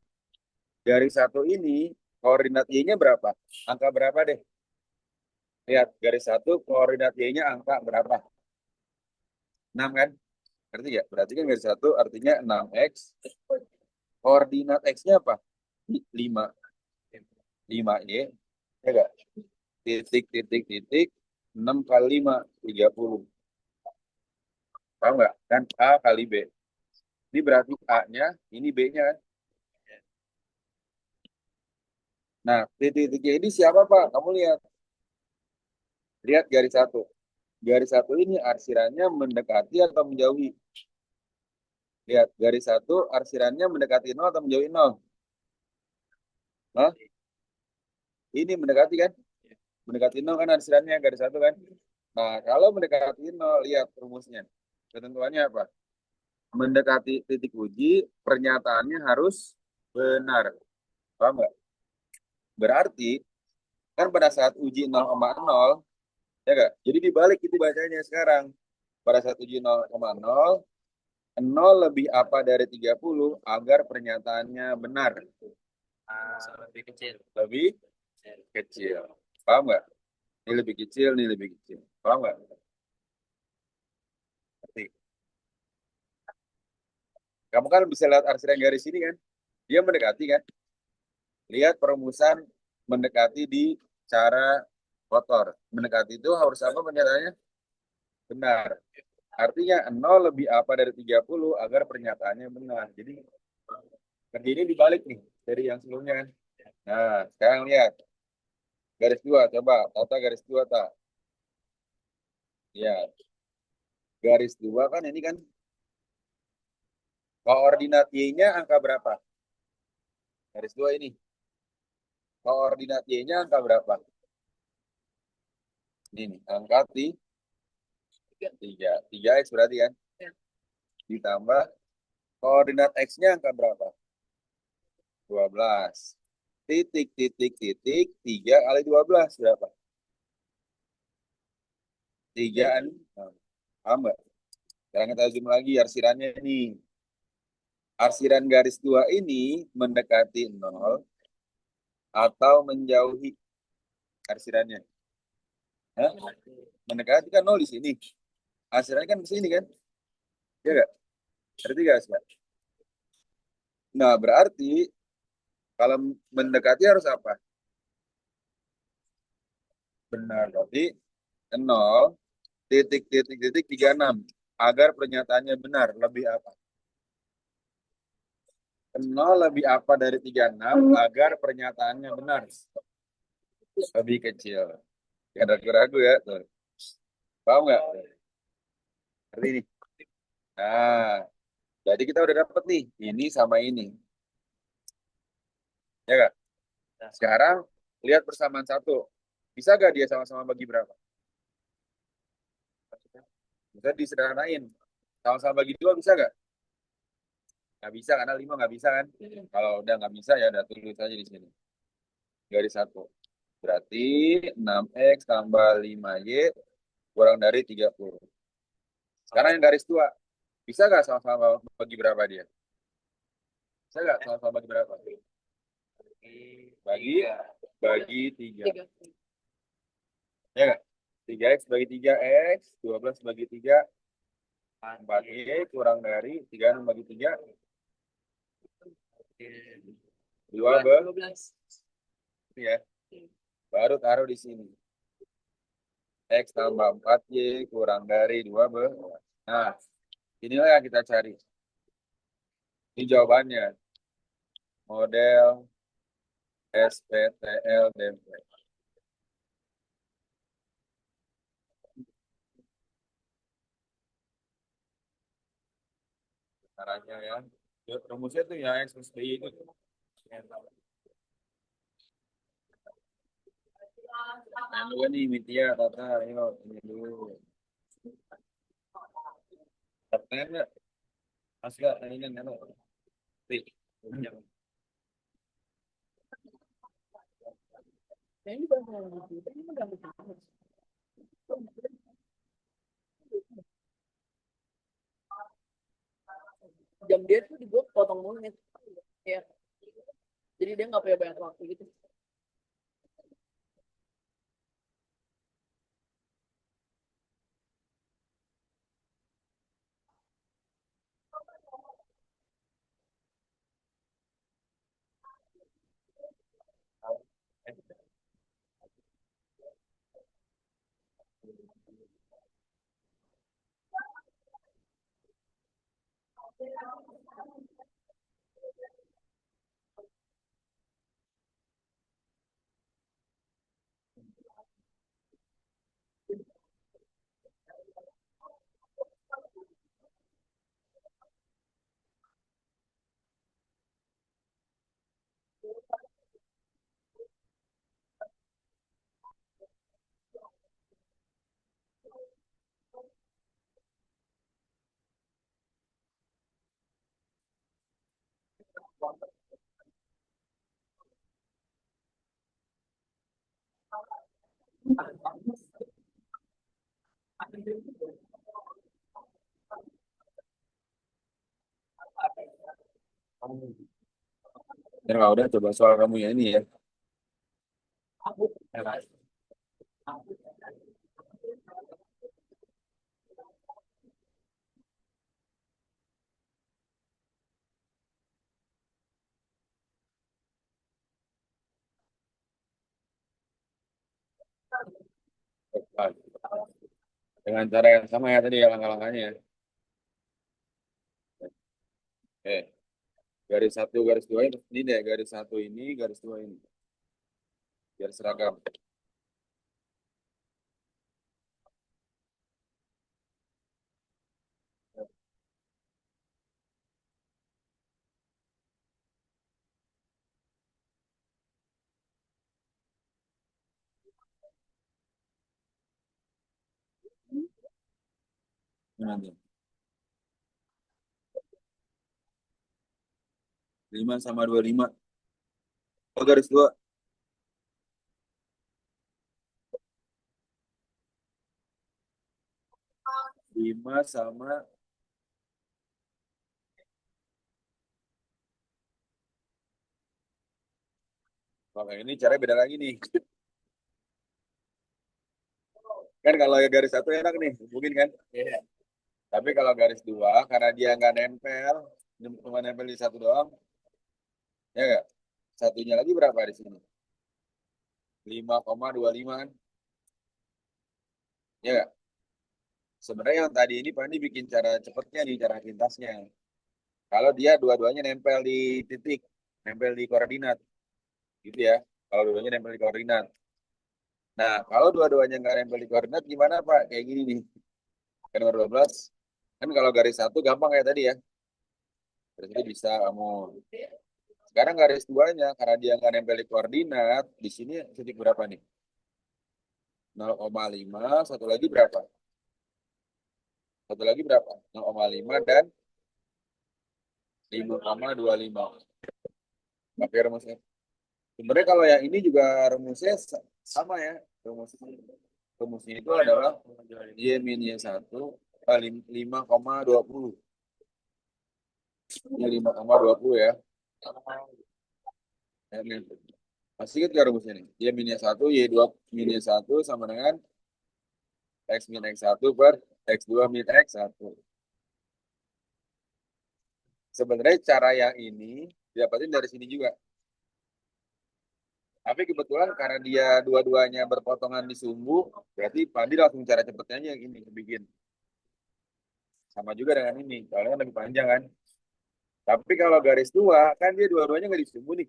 Garis satu ini koordinat Y-nya berapa? Angka berapa deh? Lihat, garis satu koordinat Y-nya angka berapa? 6 kan? Berarti ya? Berarti kan garis satu artinya 6X. Koordinat X-nya apa? 5. 5Y. Ya enggak? Titik, titik, titik. 6 kali 5, 30. Tahu nggak? Kan A kali B. Ini berarti A-nya, ini B-nya kan? Nah, titik-titiknya ini siapa Pak? Kamu lihat. Lihat garis satu. Garis satu ini arsirannya mendekati atau menjauhi? Lihat, garis satu arsirannya mendekati 0 atau menjauhi 0? Hah? Ini mendekati kan? Mendekati 0 kan arsirannya garis satu kan? Nah, kalau mendekati 0, lihat rumusnya. Ketentuannya apa? Mendekati titik uji, pernyataannya harus benar. Paham nggak? Berarti, kan pada saat uji 0,0, ya nggak? Jadi dibalik itu bacanya sekarang. Pada saat uji 0,0, 0 lebih apa dari 30 agar pernyataannya benar. Lebih kecil. Lebih kecil. Paham nggak? Ini lebih kecil, ini lebih kecil. Paham nggak? Ngerti? Kamu kan bisa lihat arsiran garis ini kan? Dia mendekati kan? Lihat perumusan mendekati di cara kotor. Mendekati itu harus apa pernyataannya? Benar. Artinya 0 lebih apa dari 30 agar pernyataannya benar. Jadi kerja ini dibalik nih dari yang sebelumnya kan. Nah, sekarang lihat. Garis dua, coba. Tata garis dua, tak. Ya, garis dua kan ini kan koordinat Y-nya angka berapa? Garis dua ini. Koordinat Y-nya angka berapa? Ini nih, angka 3. 3X berarti kan? Ditambah koordinat X-nya angka berapa? 12. titik, titik, titik, 3 kali 12 berapa? 3 kan? Nah, paham nggak? Sekarang kita zoom lagi arsirannya nih. Arsiran garis 2 ini mendekati 0 atau menjauhi arsirannya. Hah? Mendekati kan 0 di sini. Arsirannya kan di sini kan? Ya nggak? Berarti nggak, Kak? Nah, berarti kalau mendekati harus apa? Benar, berarti 0 titik titik titik 36 agar pernyataannya benar lebih apa? 0 lebih apa dari 36 agar pernyataannya benar lebih kecil. Ya ragu-ragu ya tuh. Paham nggak? Seperti ini. Nah, jadi kita udah dapet nih ini sama ini. Ya nggak? Sekarang lihat persamaan satu. Bisa gak dia sama-sama bagi berapa? Bisa disederhanain. Sama-sama bagi dua bisa gak? Nggak bisa karena 5 nggak bisa kan? Kalau udah nggak bisa ya udah tulis aja di sini. Garis satu. Berarti 6x tambah 5y kurang dari 30. Sekarang yang garis dua. Bisa nggak sama-sama bagi berapa dia? Bisa nggak sama-sama bagi berapa? Bagi bagi 3. Tiga. Ya nggak? 3x bagi 3x, 12 bagi 3, 4y kurang dari 36 bagi 3, 2 12. ya. Baru taruh di sini. X tambah 4y kurang dari 2 Nah, inilah yang kita cari. Ini jawabannya. Model SPTL DP. Caranya ya. Rumusnya tuh ya X plus B itu. Nah, dulu nih Mitya, Tata, ayo ini dulu. Pertanyaan nggak? Mas nggak? Tanya nggak? Nih. Ini bukan hal gitu. Ini udah betul. Jam dia tuh dibuat potong menit. Ya. Jadi dia nggak punya banyak waktu gitu. Ya nggak udah coba soal kamu ya ini ya. Dengan cara yang sama ya tadi ya langkah-langkahnya. Ya. Garis satu, garis dua ini deh, garis satu ini, garis dua ini. Biar seragam. Nanti. 5 sama 25. Oh, garis 2. 5 sama. Oke, ini caranya beda lagi nih. Kan kalau ya garis 1 enak nih, mungkin kan? Iya. Tapi kalau garis 2, karena dia nggak nempel, cuma nempel di satu doang, ya nggak? Satunya lagi berapa di sini? 5,25 kan? Ya nggak? Sebenarnya yang tadi ini Pak ini bikin cara cepetnya nih, cara pintasnya. Kalau dia dua-duanya nempel di titik, nempel di koordinat, gitu ya. Kalau dua-duanya nempel di koordinat. Nah, kalau dua-duanya nggak nempel di koordinat, gimana Pak? Kayak gini nih. Kan nomor 12. Kan kalau garis 1 gampang kayak tadi ya. Garis itu bisa kamu. Sekarang garis 2-nya, karena dia nggak nempel di koordinat, di sini titik berapa nih? 0,5, satu lagi berapa? Satu lagi berapa? 0,5 dan 5,25. Pakai rumusnya. Sebenarnya kalau yang ini juga rumusnya sama ya. Rumusnya itu adalah Y min Y1 5,20. Ini 5,20 ya. Ini. Masih ingat gak rumusnya nih? Y min Y1, Y2 min Y1 sama dengan X min X1 per X2 min X1. Sebenarnya cara yang ini didapatin dari sini juga. Tapi kebetulan karena dia dua-duanya berpotongan di sumbu, berarti Pandi langsung cara cepetnya aja yang ini bikin. Sama juga dengan ini, soalnya kan lebih panjang kan. Tapi kalau garis 2, kan dia dua-duanya nggak di sumbu nih.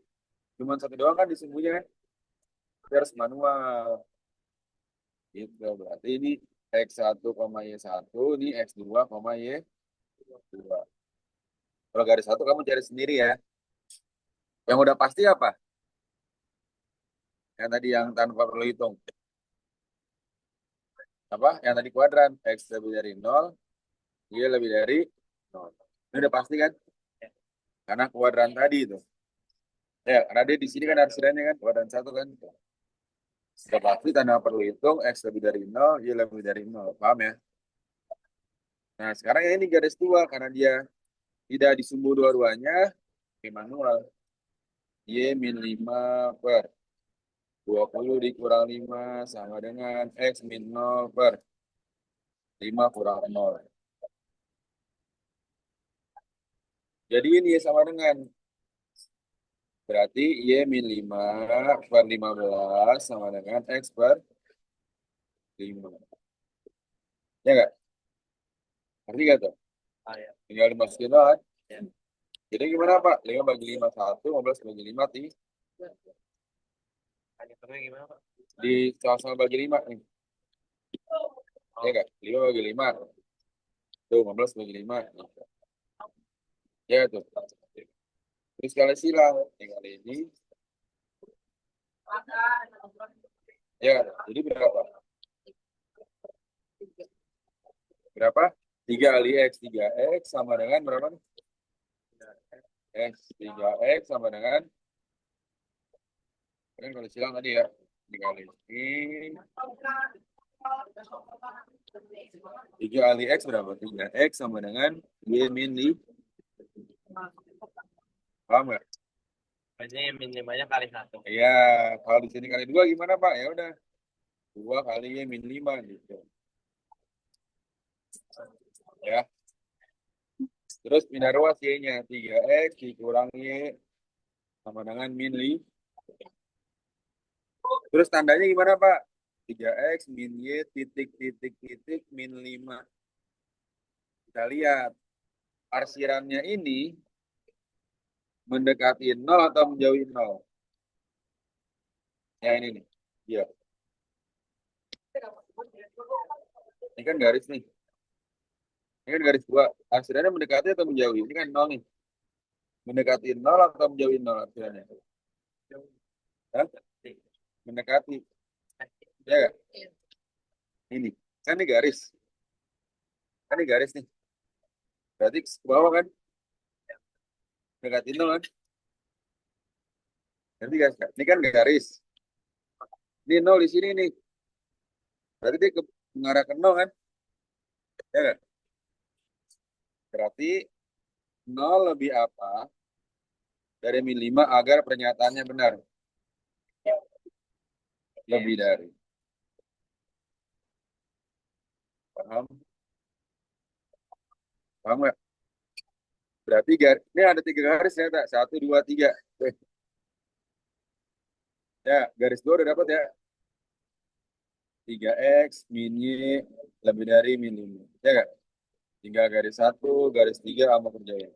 Cuma satu doang kan di sumbunya kan. Dia harus manual. Gitu, berarti ini X1, Y1, ini X2, Y2. Kalau garis 1 kamu cari sendiri ya. Yang udah pasti apa? Yang tadi yang tanpa perlu hitung. Apa? Yang tadi kuadran. X lebih dari 0, Y lebih dari 0. Ini udah pasti kan? Karena kuadran tadi itu. Ya, karena dia di sini kan arsirannya kan kuadran 1 kan. Sudah pasti tanpa perlu hitung X lebih dari 0, Y lebih dari 0. Paham ya? Nah, sekarang ini garis 2 karena dia tidak disumbu dua-duanya, oke, manual. Y min 5 per 20 dikurang 5 sama dengan X min 0 per 5 kurang 0. Jadi ini sama dengan, berarti Y min 5 per 15 sama dengan X per 5. Ya nggak? Ngerti nggak tuh? Ah, ya. Tinggal dimasukin doang. Ya. Jadi gimana Pak? 5 bagi 5 1, 15 bagi 5 Hanya perlu gimana, Pak? di sama-sama bagi 5 nih. Ya nggak? 5 bagi 5. Tuh, 15 bagi 5. Ya tuh. Terus kali silang. Tinggal ini. Ya, jadi berapa? Berapa? 3 kali X. 3X sama dengan berapa nih? X. 3X sama dengan, kan kalau silang tadi ya. Dikali ini. 3 kali X berapa? 3X sama dengan Y min 5. Paham nggak? Biasanya minimalnya kali 1. Iya, kalau di sini kali 2 gimana Pak? Ya udah. 2 kali Y min 5 gitu. Ya. Terus pindah ruas Y-nya. 3X dikurang Y sama dengan min 5. Terus tandanya gimana Pak? 3X min Y titik titik titik min 5. Kita lihat arsirannya ini mendekati 0 atau menjauhi 0. Ya ini nih. Iya. Ini kan garis nih. Ini kan garis 2. Arsirannya mendekati atau menjauhi? Ini kan 0 nih. Mendekati 0 atau menjauhi 0 arsirannya? Hah? Mendekati. Ya nggak? Ini. Kan ini garis. Kan ini garis nih. Berarti ke bawah kan? Mendekati 0 kan? Ngerti guys? Ini kan garis. Ini nol di sini nih. Berarti dia mengarah ke nol kan? Ya nggak? Berarti nol lebih apa dari min 5 agar pernyataannya benar? Lebih dari. Paham? Paham nggak? Berarti ini ada 3 garis ya, tak? 1, 2, 3. Ya, garis 2 udah dapat ya. 3x min y lebih dari min 5. Ya nggak? Tinggal garis 1, garis 3 sama kerjain.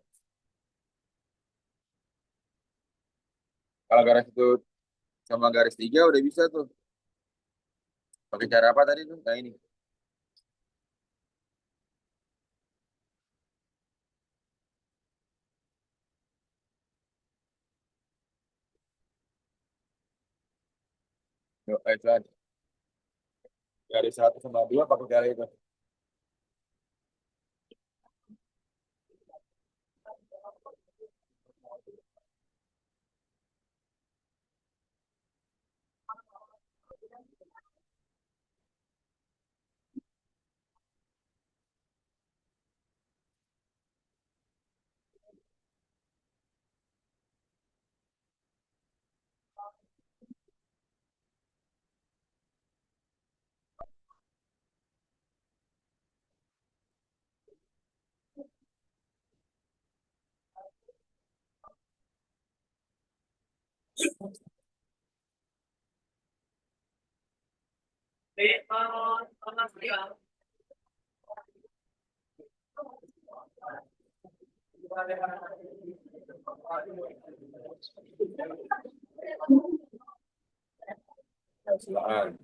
Kalau garis itu sama garis 3 udah bisa tuh. Pakai cara apa tadi tuh? Nah ini. Yuk, Cuan. Garis 1 sama 2 pakai cara itu. Silakan.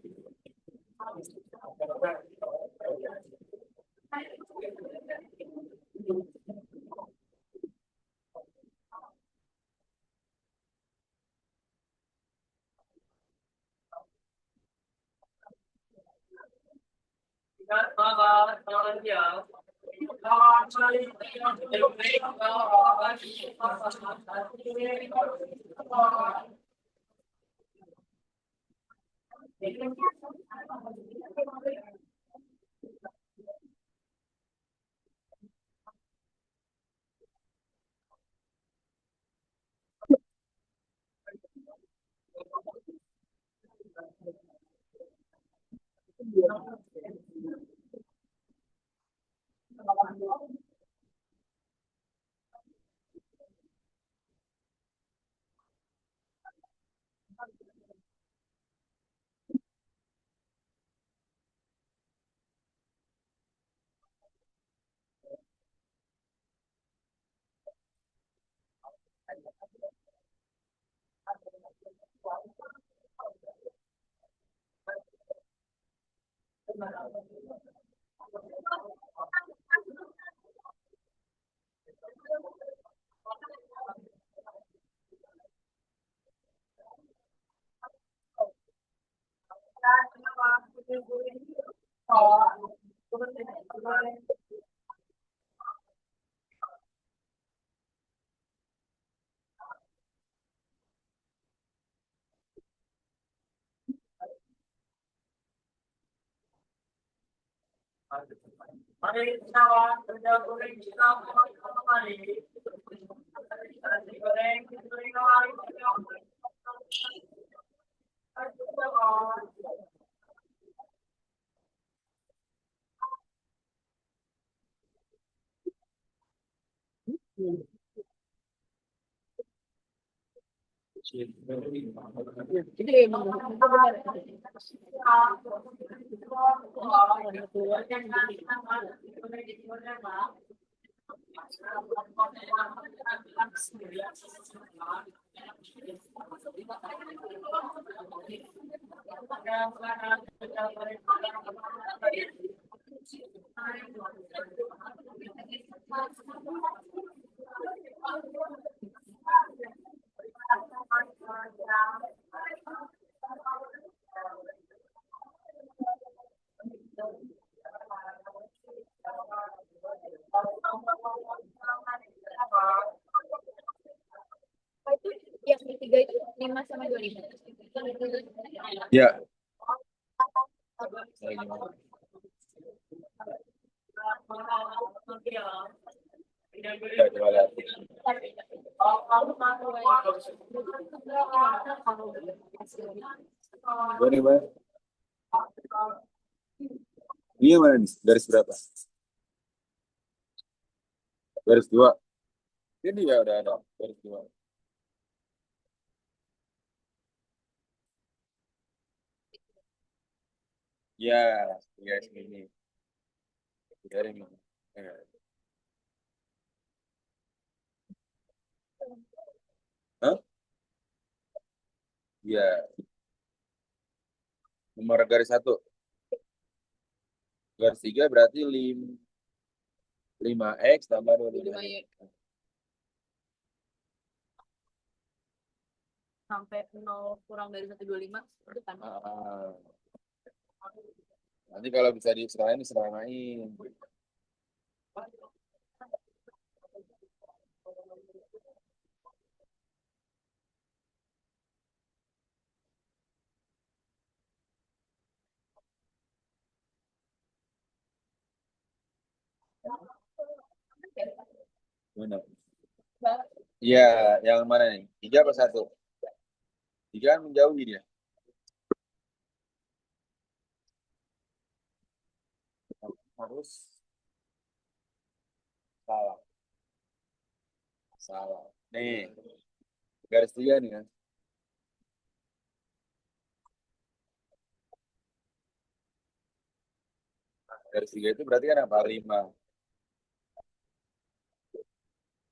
Jadi emang itu benar. Itu yang 3 itu 5 sama 25. Ya. Ya, coba lihat. Ini mana? Ini mana nih? Garis berapa? Garis 2. Ini ya udah ada garis 2. Ya, garis ini. Garis ini. Ya. Hah? Ya. Nomor garis 1. Garis 3 berarti 5x tambah 25. 25Y. Sampai 0 kurang dari 125 itu kan. Nanti kalau bisa diserahin, diserahin. Mana? Iya, yang mana nih? 3 apa 1? 3 kan menjauhi dia. Harus salah. Salah. Nih, garis 3 nih kan. Garis 3 itu berarti kan apa? 5.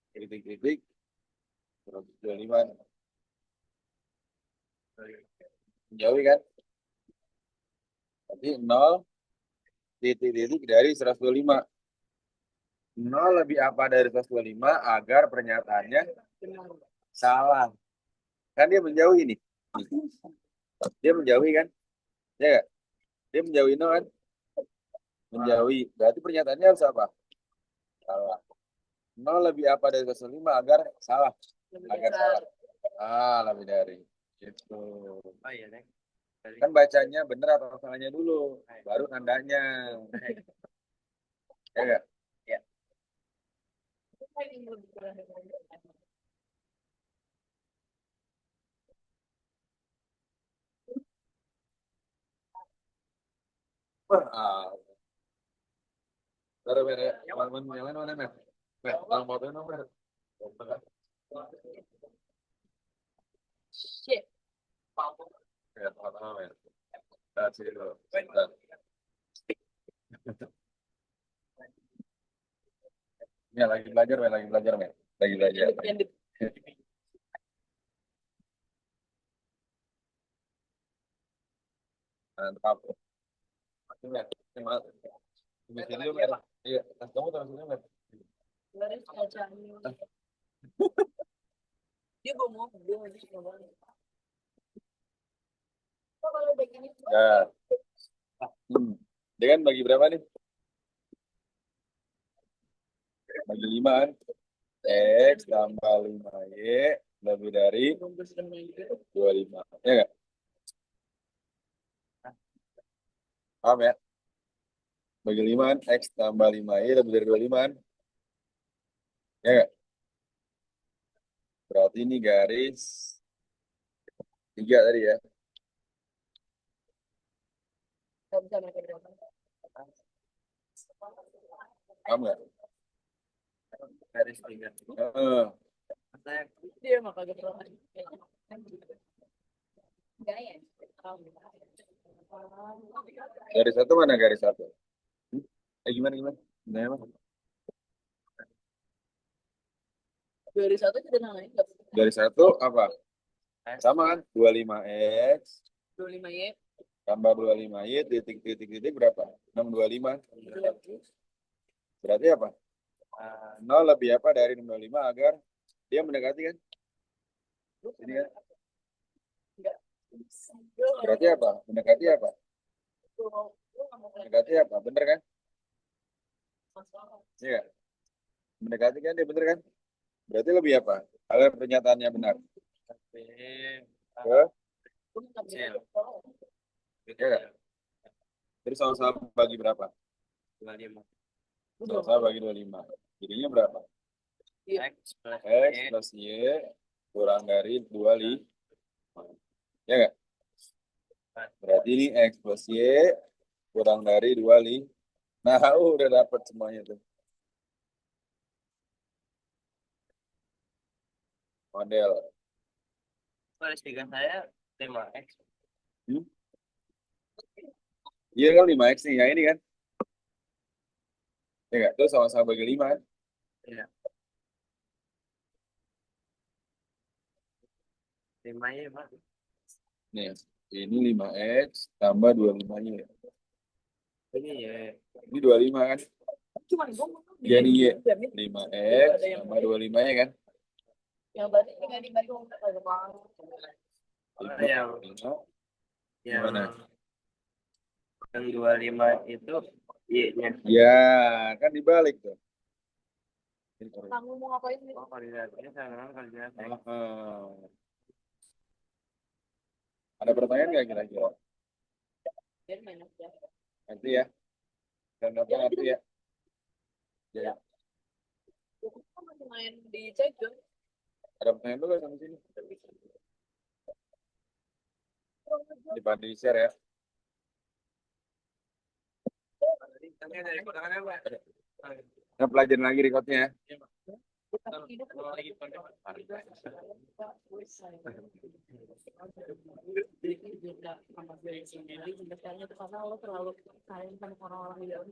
Titik-titik. Terus 25. Menjauhi kan? Berarti 0 titik-titik dari 125. 0 lebih apa dari 125 agar pernyataannya salah. Kan dia menjauhi nih. Dia menjauhi kan? Ya nggak? Dia menjauhi 0 kan? Menjauhi. Berarti pernyataannya harus apa? Salah. 0 lebih apa dari 125 agar salah. Agar salah. Lebih dari. Gitu. Oh iya, Neng. Kan bacanya bener atau salahnya dulu. Baru tandanya. Ya nggak? Taruh mer ya. Yang lain mana mer? Mer, yang foto ini mer. Shit. Ya, foto mer. Sini dulu. Bentar. Ya, lagi belajar mer, lagi belajar mer. Lagi belajar. Mantap. Masih mer. Semangat. Di sini dulu mer. Iya, kamu taruh sini mer. Garis kacanya. Dia bawa mobil aja coba. Kalau begini. Ya. Dia kan bagi berapa nih? Bagi 5 kan? X tambah 5Y lebih dari 25. Ya nggak? Paham ya? Bagi 5 kan? X tambah 5Y lebih dari 25 kan? Ya nggak? Berarti ini garis 3 tadi ya. Nggak bisa pakai berapa. Paham nggak? Garis 3. Heeh. Saya Dia mah kagak berapa. Enggak ya? Garis 1 mana garis 1? Gimana gimana? Gimana emang? Garis 1 sudah namanya enggak? Garis 1 apa? Sama kan? 25X 25Y. tambah 25Y titik berapa? 625. Berarti apa? 0 lebih apa dari 625 agar dia mendekati kan? Ini kan? Enggak. Berarti apa? Mendekati apa? Mendekati apa? Bener kan? Iya. Mendekati kan dia bener kan? Berarti lebih apa? Agar pernyataannya benar. B, ke kecil. ya nggak? Terus sama-sama bagi berapa? 25. Sama-sama bagi 25. Jadinya berapa? X plus X Y plus Y kurang dari 25. Ya nggak? Berarti ini X plus Y kurang dari 25. Nah, udah dapat semuanya tuh. Model. plus 3 saya 5X. Hmm? Iya kan 5X nih, yang ini kan? Ya nggak? Terus sama-sama bagi 5 kan? Iya. 5 ya, Pak. Nih, ini 5X tambah 25-nya. Ini ya. Ini 25 kan? Cuman gue Iya nih, Y. 5X tambah 25-nya kan? yang berarti tinggal dibagi kalau bang. yang Gimana? yang 25 itu Y-nya. Ya, kan dibalik tuh. Ini koordinat. Kamu mau ngapain nih? Oh, koordinatnya sama koordinat X. Ada pertanyaan nggak kira-kira? Biar banyak ya. Nanti ya. Dan apa nanti ya? Ya. Aku kan masih main di Cekun. Ada pertanyaan dulu sampai sini? Dibantu di share ya. Nanti ada ikutannya, Pak. Kita pelajarin lagi recordnya ya. Kalau lagi pada Jadi juga sama dari sini, sebenarnya itu karena lo terlalu kalian sama orang-orang